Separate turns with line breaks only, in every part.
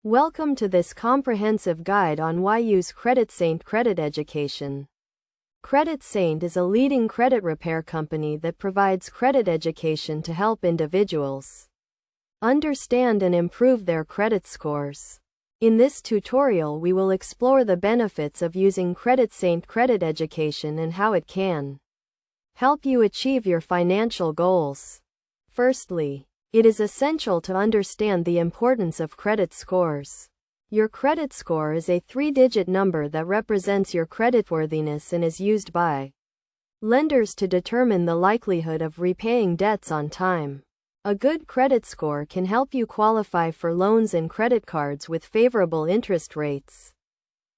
Welcome to this comprehensive guide on why use CreditSaint Credit Education. CreditSaint is a leading credit repair company that provides credit education to help individuals understand and improve their credit scores. In this tutorial, we will explore the benefits of using CreditSaint Credit Education and how it can help you achieve your financial goals. Firstly, it is essential to understand the importance of credit scores. Your credit score is a 3-digit number that represents your creditworthiness and is used by lenders to determine the likelihood of repaying debts on time. A good credit score can help you qualify for loans and credit cards with favorable interest rates,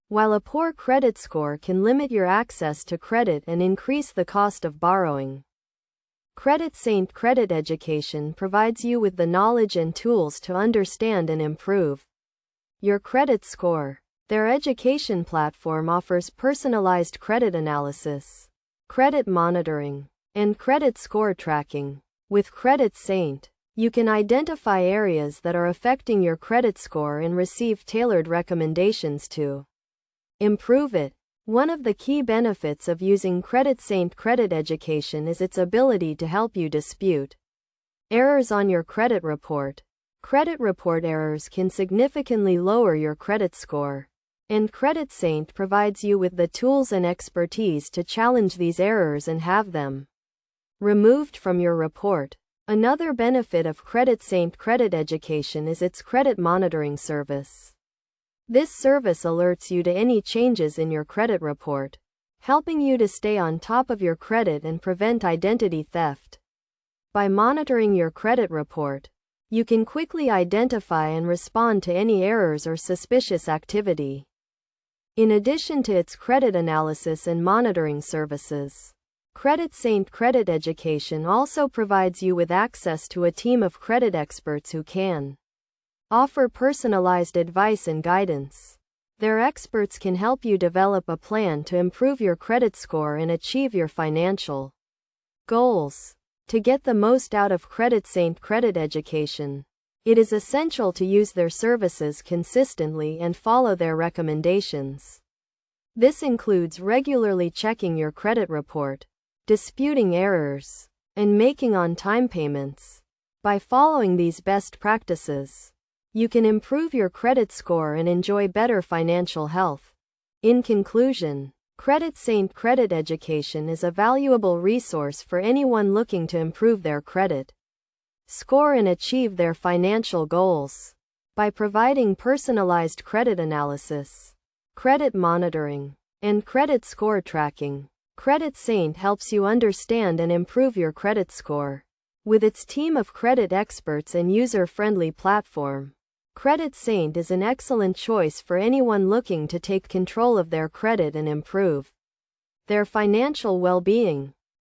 while a poor credit score can limit your access to credit and increase the cost of borrowing. CreditSaint Credit Education provides you with the knowledge and tools to understand and improve your credit score. Their education platform offers personalized credit analysis, credit monitoring, and credit score tracking. With CreditSaint, you can identify areas that are affecting your credit score and receive tailored recommendations to improve it. One of the key benefits of using CreditSaint Credit Education is its ability to help you dispute errors on your credit report. Credit report errors can significantly lower your credit score, and CreditSaint provides you with the tools and expertise to challenge these errors and have them removed from your report. Another benefit of CreditSaint Credit Education is its credit monitoring service. This service alerts you to any changes in your credit report, helping you to stay on top of your credit and prevent identity theft. By monitoring your credit report, you can quickly identify and respond to any errors or suspicious activity. In addition to its credit analysis and monitoring services, CreditSaint Credit Education also provides you with access to a team of credit experts who can offer personalized advice and guidance. Their experts can help you develop a plan to improve your credit score and achieve your financial goals. To get the most out of CreditSaint Credit Education, it is essential to use their services consistently and follow their recommendations. This includes regularly checking your credit report, disputing errors, and making on-time payments. By following these best practices, you can improve your credit score and enjoy better financial health. In conclusion, CreditSaint Credit Education is a valuable resource for anyone looking to improve their credit score and achieve their financial goals. By providing personalized credit analysis, credit monitoring, and credit score tracking, CreditSaint helps you understand and improve your credit score. With its team of credit experts and user-friendly platform, CreditSaint is an excellent choice for anyone looking to take control of their credit and improve their financial well-being.